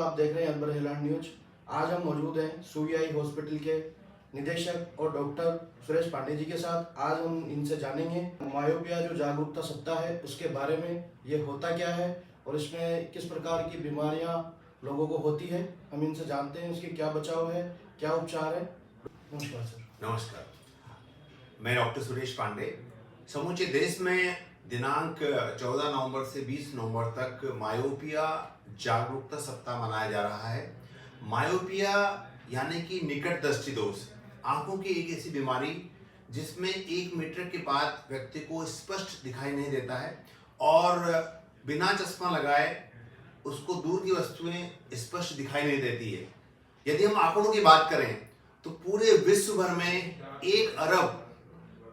आप देख रहे हैं अकबर हिलान न्यूज। आज हम मौजूद हैं सुई हॉस्पिटल के निदेशक और डॉक्टर सुरेश पांडे जी के साथ। आज हम इनसे जानेंगे मायोपिया जो जागरूकता सप्ताह है उसके बारे में, ये होता क्या है और इसमें किस प्रकार की बीमारियां लोगों को होती है। हम इनसे जानते हैं उसके क्या बचाव है, क्या उपचार है। नमस्कार सर। नमस्कार, मैं डॉक्टर सुरेश पांडे। समूचे देश में दिनांक 14 नवंबर से 20 नवंबर तक मायोपिया जागरूकता सप्ताह मनाया जा रहा है। मायोपिया यानी कि निकट दृष्टि दोष, आंखों की एक ऐसी बीमारी जिसमें 1 मीटर के बाद व्यक्ति को स्पष्ट दिखाई नहीं देता है और बिना चश्मा लगाए उसको दूर की वस्तुएं स्पष्ट दिखाई नहीं देती है। यदि हम आंकड़ों की बात करें तो पूरे विश्व भर में 1 अरब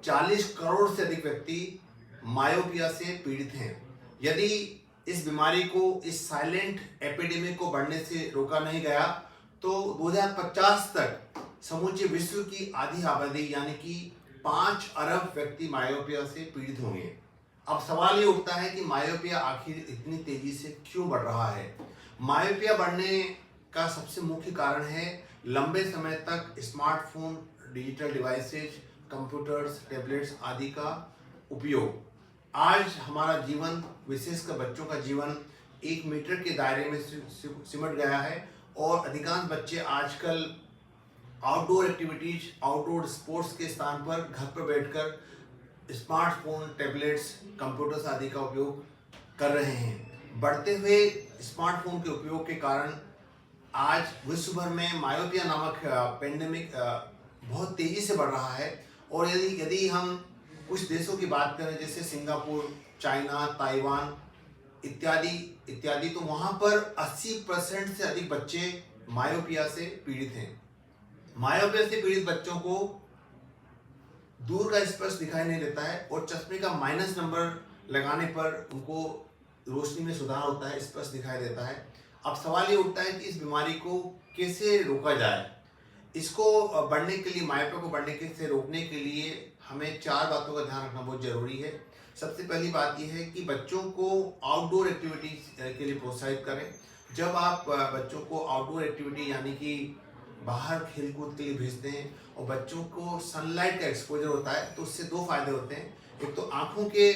40 करोड़ से अधिक व्यक्ति मायोपिया से पीड़ित हैं। यदि इस बीमारी को, इस साइलेंट एपिडेमिक को बढ़ने से रोका नहीं गया तो 2050 तक समूचे विश्व की आधी आबादी यानी कि 5 अरब व्यक्ति मायोपिया से पीड़ित होंगे। अब सवाल ये उठता है कि मायोपिया आखिर इतनी तेजी से क्यों बढ़ रहा है। मायोपिया बढ़ने का सबसे मुख्य कारण है लंबे समय तक smartphone, digital devices, computers, tablets आदि का उपयोग। आज हमारा जीवन, विशेषकर बच्चों का जीवन 1 मीटर के दायरे में सिमट गया है और अधिकांश बच्चे आजकल आउटडोर एक्टिविटीज, आउटडोर स्पोर्ट्स के स्थान पर घर पर बैठकर स्मार्टफोन, टैबलेट्स, कंप्यूटर्स आदि का उपयोग कर रहे हैं। बढ़ते हुए स्मार्टफोन के उपयोग के कारण आज विश्व भर में मायोपिया नामक पेंडेमिक बहुत तेजी से बढ़ रहा है। और यदि हम कुछ देशों की बात करें जैसे सिंगापुर, चाइना, ताइवान इत्यादि, तो वहाँ पर 80% से अधिक बच्चे मायोपिया से पीड़ित हैं। मायोपिया से पीड़ित बच्चों को दूर का स्पष्ट दिखाई नहीं देता है और चश्मे का माइनस नंबर लगाने पर उनको रोशनी में सुधार होता है, स्पष्ट दिखाई देता है। अब सवाल ये उठता है कि इस बीमारी को कैसे रोका जाए। इसको बढ़ने के लिए, मायोपिया को बढ़ने से रोकने के लिए हमें 4 बातों का ध्यान रखना बहुत जरूरी है। सबसे पहली बात यह है कि बच्चों को आउटडोर एक्टिविटीज के लिए प्रोत्साहित करें। जब आप बच्चों को आउटडोर एक्टिविटी यानी कि बाहर खेलकूद के लिए भेजते हैं और बच्चों को सनलाइट का एक्सपोजर होता है तो उससे 2 फायदे होते हैं। एक तो आंखों के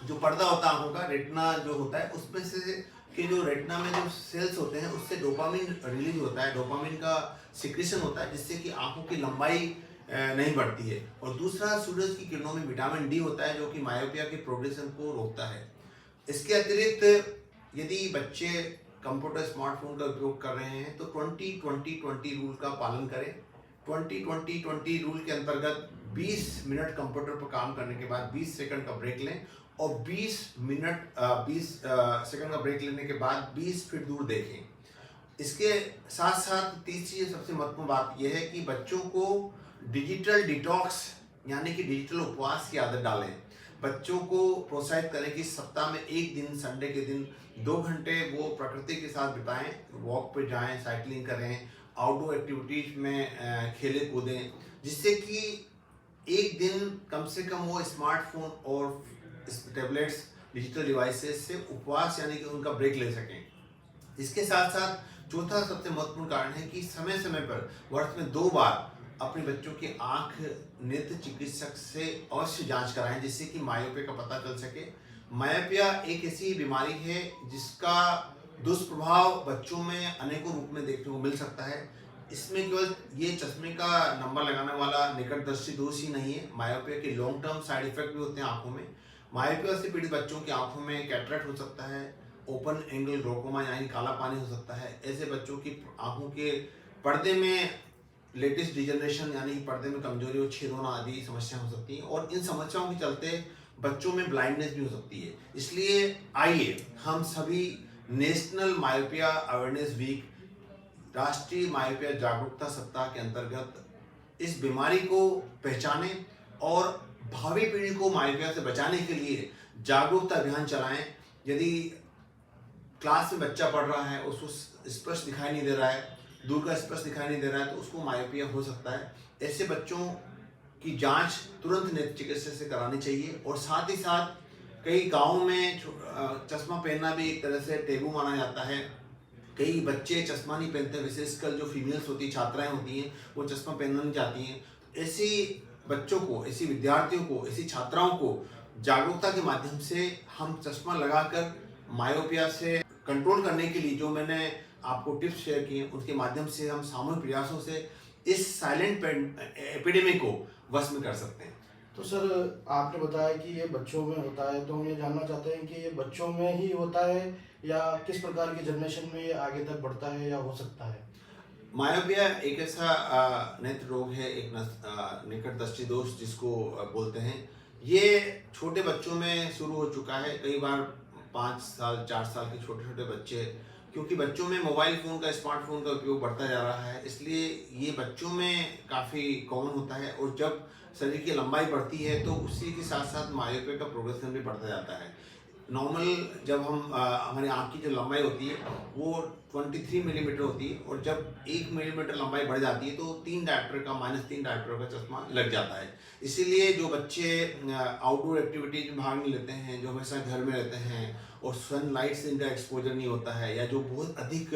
जो पर्दा होता है, आंखों का रेटिना जो होता है, उसमें से कि जो रेटिना में जो सेल्स होते हैं उससे डोपामिन रिलीज होता है, डोपामिन का सिक्रीशन होता है जिससे कि आंखों की लंबाई नहीं बढ़ती है। और दूसरा, सूरज की किरणों में विटामिन डी होता है जो कि मायोपिया के प्रोग्रेशन को रोकता है। इसके अतिरिक्त यदि बच्चे कंप्यूटर, स्मार्टफोन का उपयोग कर रहे हैं तो 20-20-20 रूल का पालन करें। 20-20-20 रूल के अंतर्गत 20 मिनट कंप्यूटर पर काम करने के बाद 20 सेकंड का ब्रेक लें और 20 सेकंड का ब्रेक लेने के बाद 20 फीट दूर देखें। इसके साथ साथ तीसरी सबसे महत्वपूर्ण बात यह है कि बच्चों को डिजिटल डिटॉक्स यानी कि डिजिटल उपवास की आदत डालें। बच्चों को प्रोत्साहित करें कि सप्ताह में 1 दिन, संडे के दिन 2 घंटे वो प्रकृति के साथ बिताएं, वॉक पे जाएं, साइकिलिंग करें, आउटडोर एक्टिविटीज में खेलें कूदें, जिससे कि 1 दिन कम से कम वो स्मार्टफोन और टैबलेट्स, डिजिटल डिवाइसेस से उपवास यानी कि उनका ब्रेक ले सकें। इसके साथ साथ चौथा सबसे महत्वपूर्ण कारण है कि समय समय पर वर्ष में 2 बार अपने बच्चों की आंख नेत्र चिकित्सक से अवश्य जांच कराएं जिससे कि मायोपिया का पता चल सके। मायोपिया एक ऐसी बीमारी है जिसका दुष्प्रभाव बच्चों में अनेकों रूप में देखने को मिल सकता है। इसमें केवल ये चश्मे का नंबर लगाने वाला निकट दृष्टि दोष ही नहीं है, मायोपिया के लॉन्ग टर्म साइड इफेक्ट भी होते हैं आंखों में। मायोपिया से पीड़ित बच्चों की आंखों में कैटरेक्ट हो सकता है, ओपन एंगल ग्लोकोमा यानी काला पानी हो सकता है। ऐसे बच्चों की आंखों के पर्दे में लेटेस्ट डिजनरेशन यानी पर्दे में कमजोरी और छेद होना आदि समस्याएं हो सकती हैं और इन समस्याओं के चलते बच्चों में ब्लाइंडनेस भी हो सकती है। इसलिए आइए हम सभी नेशनल मायोपिया अवेयरनेस वीक, राष्ट्रीय मायोपिया जागरूकता सप्ताह के अंतर्गत इस बीमारी को पहचानें और भावी पीढ़ी को मायोपिया से बचाने के लिए जागरूकता अभियान चलाएं। यदि क्लास में बच्चा पढ़ रहा है, उसको स्पष्ट दिखाई नहीं दे रहा है, दूर का स्पष्ट दिखाई नहीं दे रहा है, तो उसको मायोपिया हो सकता है। ऐसे बच्चों की जांच तुरंत नेत्र चिकित्सक से करानी चाहिए। और साथ ही साथ कई गाँव में चश्मा पहनना भी एक तरह से टेबू माना जाता है कई बच्चे चश्मा नहीं पहनते, विशेषकर जो फीमेल्स होती हैं, छात्राएं होती हैं, वो चश्मा पहनना नहीं चाहती हैं। ऐसी बच्चों को, ऐसी विद्यार्थियों को, ऐसी छात्राओं को जागरूकता के माध्यम से हम चश्मा लगाकर मायोपिया से कंट्रोल करने के लिए जो मैंने आपको टिप्स शेयर किए, उसके माध्यम से हम सामूहिक प्रयासों से इस साइलेंट एपिडेमिक को वश में कर सकते हैं। तो सर, आपने बताया कि ये बच्चों में होता है, तो हम ये जानना चाहते हैं कि ये बच्चों में ही होता है या किस प्रकार की जनरेशन में ये आगे तक बढ़ता है या हो सकता है? मायोपिया एक ऐसा नेत्र रोग है, एक निकट दृष्टि दोष जिसको बोलते हैं। ये छोटे बच्चों में शुरू हो चुका है। कई बार 5 साल 4 साल के छोटे छोटे बच्चे, क्योंकि बच्चों में मोबाइल फ़ोन का, स्मार्टफोन का उपयोग बढ़ता जा रहा है, इसलिए ये बच्चों में काफ़ी कॉमन होता है। और जब शरीर की लंबाई बढ़ती है तो उसी के साथ साथ मायोपिया का प्रोग्रेशन भी बढ़ता जाता है। नॉर्मल जब हम हमारी आँख की जो लंबाई होती है वो 23 मिलीमीटर होती है, और जब 1 मिलीमीटर लंबाई बढ़ जाती है तो 3 डायप्टर का, -3 डायप्टर का चश्मा लग जाता है। इसीलिए जो बच्चे आउटडोर एक्टिविटीज में भाग नहीं लेते हैं, जो हमेशा घर में रहते हैं और सनलाइट से इनका एक्सपोजर नहीं होता है, या जो बहुत अधिक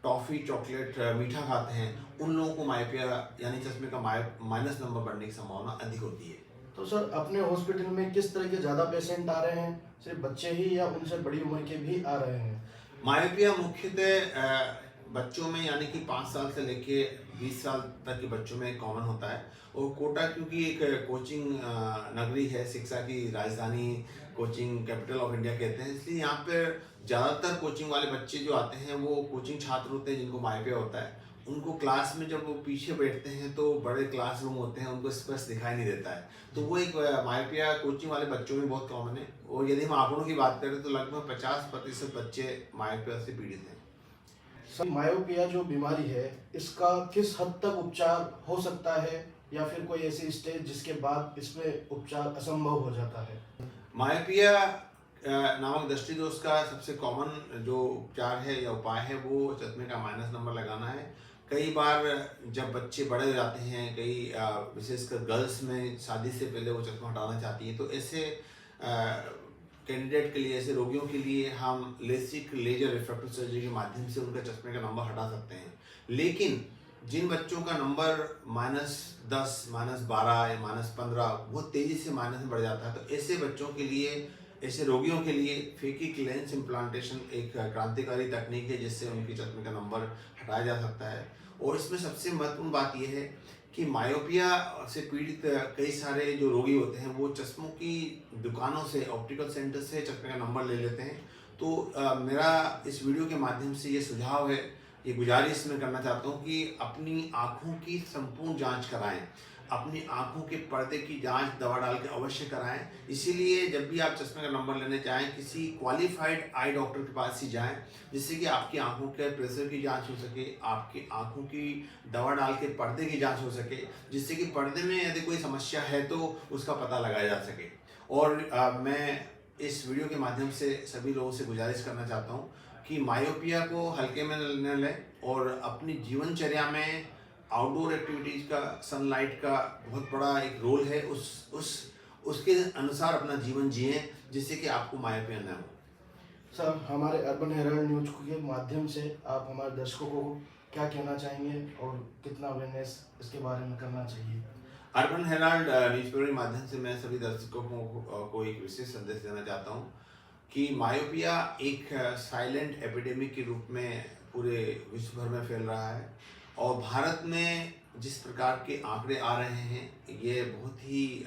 टॉफ़ी, चॉकलेट, मीठा खाते हैं, उन लोगों को मायोपिया यानी चश्मे का माइनस नंबर बढ़ने की संभावना अधिक होती है। तो सर, अपने हॉस्पिटल में किस तरह के ज़्यादा पेशेंट आ रहे हैं? सिर्फ बच्चे ही या उनसे बड़ी उम्र के भी आ रहे हैं? मायोपिया मुख्यतः बच्चों में, यानी कि 5 साल से लेके 20 साल तक के बच्चों में कॉमन होता है। और कोटा क्योंकि एक कोचिंग नगरी है, शिक्षा की राजधानी, कोचिंग कैपिटल ऑफ इंडिया कहते हैं, इसलिए यहाँ पर ज़्यादातर कोचिंग वाले बच्चे जो आते हैं वो कोचिंग छात्र होते हैं जिनको मायोपिया होता है। उनको क्लास में जब वो पीछे बैठते हैं तो बड़े क्लासरूम होते हैं, उनको स्पष्ट दिखाई नहीं देता है, तो वो एक मायोपिया कोचिंग वाले बच्चों में बहुत कॉमन है। और यदि हम आंकड़ों की बात करें तो लगभग 50% बच्चे मायोपिया से पीड़ित हैं। सर, मायोपिया जो बीमारी है, इसका किस हद तक उपचार हो सकता है या फिर कोई ऐसी स्टेज जिसके बाद इसमें उपचार असंभव हो जाता है? मायोपिया नामक दृष्टि दोष का सबसे कॉमन जो उपचार है या उपाय है वो चश्मे का माइनस नंबर लगाना है। कई बार जब बच्चे बड़े हो जाते हैं, कई विशेषकर गर्ल्स में शादी से पहले वो चश्मा हटाना चाहती है, तो ऐसे कैंडिडेट के लिए, ऐसे रोगियों के लिए हम लेसिक, लेजर रिफ्रैक्टिव सर्जरी के माध्यम से उनका चश्मे का नंबर हटा सकते हैं। लेकिन जिन बच्चों का नंबर -10, -12 या -15 बहुत तेज़ी से माइनस में बढ़ जाता है, तो ऐसे बच्चों के लिए, ऐसे रोगियों के लिए फेकिक लेंस इम्प्लांटेशन एक क्रांतिकारी तकनीक है जिससे उनकी चश्मे का नंबर हटाया जा सकता है। और इसमें सबसे महत्वपूर्ण बात यह है कि मायोपिया से पीड़ित कई सारे जो रोगी होते हैं वो चश्मों की दुकानों से, ऑप्टिकल सेंटर से चश्मे का नंबर ले लेते हैं। तो मेरा इस वीडियो के माध्यम से ये सुझाव है, ये गुजारिश मैं करना चाहता हूँ कि अपनी आँखों की संपूर्ण जांच कराएं, अपनी आँखों के पर्दे की जांच दवा डाल के अवश्य कराएं। इसीलिए जब भी आप चश्मे का नंबर लेने जाएं, किसी क्वालिफाइड आई डॉक्टर के पास ही जाएं, जिससे कि आपकी आँखों के प्रेशर की जांच हो सके, आपकी आँखों की दवा डाल के पर्दे की जांच हो सके, जिससे कि पर्दे में यदि कोई समस्या है तो उसका पता लगाया जा सके। और मैं इस वीडियो के माध्यम से सभी लोगों से गुजारिश करना चाहता हूँ कि मायोपिया को हल्के में न लें और अपनी जीवनचर्या में आउटडोर एक्टिविटीज़ का, सनलाइट का बहुत बड़ा एक रोल है, उसके अनुसार अपना जीवन जिएं, जिससे कि आपको मायोपिया न हो। सर, हमारे अर्बन हेराल्ड न्यूज के माध्यम से आप हमारे दर्शकों को क्या कहना चाहेंगे और कितना अवेयरनेस इसके बारे में करना चाहिए? अर्बन हेराल्ड न्यूज़पेपर के माध्यम से मैं सभी दर्शकों को एक विशेष संदेश देना चाहता हूँ कि मायोपिया एक साइलेंट एपिडेमिक के रूप में पूरे विश्व भर में फैल रहा है। और भारत में जिस प्रकार के आंकड़े आ रहे हैं ये बहुत ही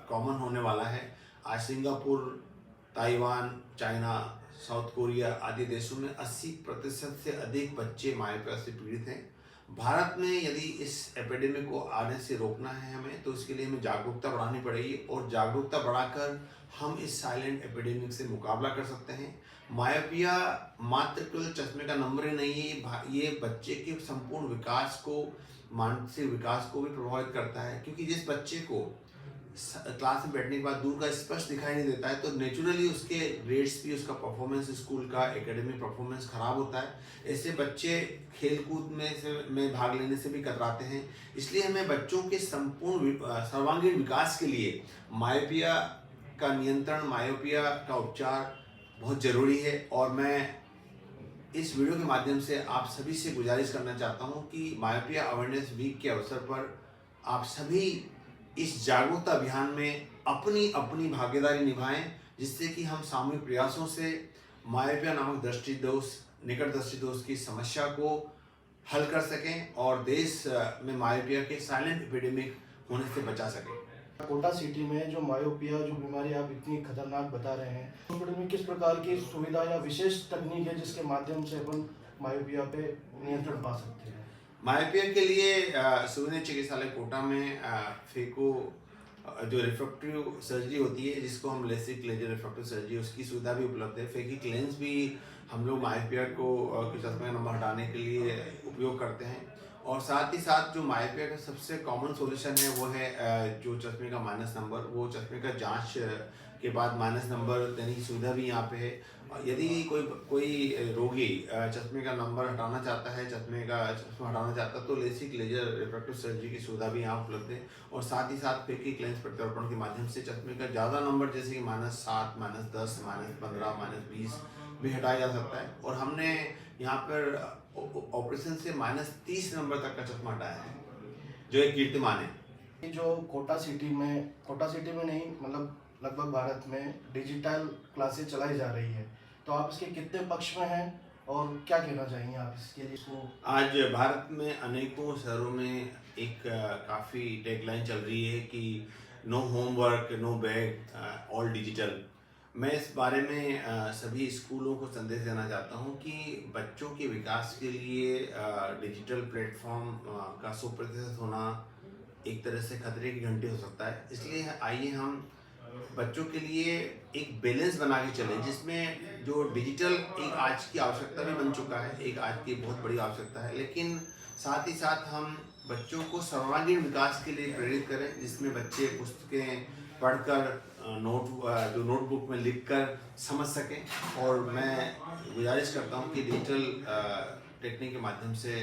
कॉमन होने वाला है। आज Singapore, Taiwan, China, south Korea आदि देशों में 80% से अधिक बच्चे मायोपिया से पीड़ित हैं। भारत में यदि इस एपिडेमिक को आने से रोकना है हमें, तो इसके लिए हमें जागरूकता बढ़ानी पड़ेगी, और जागरूकता बढ़ाकर हम इस साइलेंट एपिडेमिक से मुकाबला कर सकते हैं। मायोपिया मात्र केवल चश्मे का नंबर ही नहीं है, ये बच्चे के संपूर्ण विकास को, मानसिक विकास को भी प्रभावित करता है। क्योंकि जिस बच्चे को क्लास में बैठने के बाद दूर का स्पष्ट दिखाई नहीं देता है, तो नेचुरली उसके ग्रेड्स भी, उसका परफॉर्मेंस, स्कूल का एकेडमिक परफॉर्मेंस खराब होता है। ऐसे बच्चे खेलकूद में भाग लेने से भी कतराते हैं। इसलिए हमें बच्चों के संपूर्ण सर्वांगीण विकास के लिए मायोपिया का नियंत्रण, मायोपिया का उपचार बहुत ज़रूरी है। और मैं इस वीडियो के माध्यम से आप सभी से गुजारिश करना चाहता हूं कि मायोपिया अवेयरनेस वीक के अवसर पर आप सभी इस जागरूकता अभियान में अपनी अपनी भागीदारी निभाएं, जिससे कि हम सामूहिक प्रयासों से मायोपिया नामक दृष्टि दोष, निकट दृष्टि दोष की समस्या को हल कर सकें और देश में मायोपिया के साइलेंट एपिडेमिक होने से बचा सकें। कोटा सिटी में जो मायोपिया जो बीमारी आप इतनी खतरनाक बता रहे हैं, हॉस्पिटल में किस प्रकार की सुविधा या विशेष तकनीक है जिसके माध्यम से अपन मायोपिया पे नियंत्रण पा सकते हैं? मायोपिया के लिए सुविधा चिकित्सालय कोटा में फेको जो रिफ्रैक्टिव सर्जरी होती है, जिसको हम लेसिक लेजर रिफ्रैक्टिव सर्जरी, उसकी सुविधा भी उपलब्ध है। फेकिक लेंस भी हम लोग मायोपिया को चश्मे का नंबर हटाने के लिए उपयोग करते हैं। और साथ ही साथ जो मायोपिया का सबसे कॉमन सॉल्यूशन है वो है जो चश्मे का माइनस नंबर, वो चश्मे का जांच के बाद माइनस नंबर देने की सुविधा भी यहाँ पे है। यदि कोई रोगी चश्मे का नंबर हटाना चाहता है, चश्मा हटाना चाहता है, तो लेसिक लेजर रिफ्रैक्टिव सर्जरी की सुविधा भी यहाँ उपलब्ध है। और साथ ही साथ फेकिक लेंस प्रत्यारोपण के माध्यम से चश्मे का ज़्यादा नंबर जैसे कि -7, -10, -15, -20 भी हटाया जा सकता है। और हमने यहाँ पर ऑपरेशन से -30 नंबर तक का चश्मा हटाया है, जो एक कीर्तिमान है। जो कोटा सिटी में नहीं, मतलब लगभग भारत में डिजिटल क्लासेस चलाई जा रही है, तो आप इसके कितने पक्ष में हैं और क्या कहना चाहेंगे आप इसके लिए? इसको आज भारत में अनेकों शहरों में एक काफ़ी टैगलाइन चल रही है कि no homework, no bag, all digital. मैं इस बारे में सभी स्कूलों को संदेश देना चाहता हूं कि बच्चों के विकास के लिए डिजिटल प्लेटफॉर्म का 100% होना एक तरह से खतरे की घंटी हो सकता है। इसलिए आइए हम बच्चों के लिए एक बैलेंस बना के चलें, जिसमें जो डिजिटल एक आज की आवश्यकता भी बन चुका है, एक आज की बहुत बड़ी आवश्यकता है, लेकिन साथ ही साथ हम बच्चों को सर्वांगीण विकास के लिए प्रेरित करें, जिसमें बच्चे पुस्तकें पढ़कर जो नोटबुक में लिखकर समझ सकें। और मैं गुजारिश करता हूं कि डिजिटल टेक्निक के माध्यम से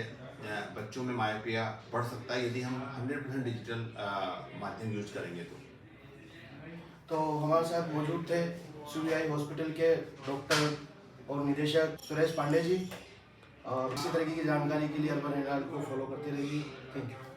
बच्चों में मायोपिया बढ़ सकता है, यदि हम 100% डिजिटल माध्यम यूज करेंगे तो हमारे साथ मौजूद थे सूर्याई हॉस्पिटल के डॉक्टर और निदेशक सुरेश पांडे जी। और इसी तरीके की जानकारी के लिए अर्बन हेराल्ड को फॉलो करते रहिए। Thank you.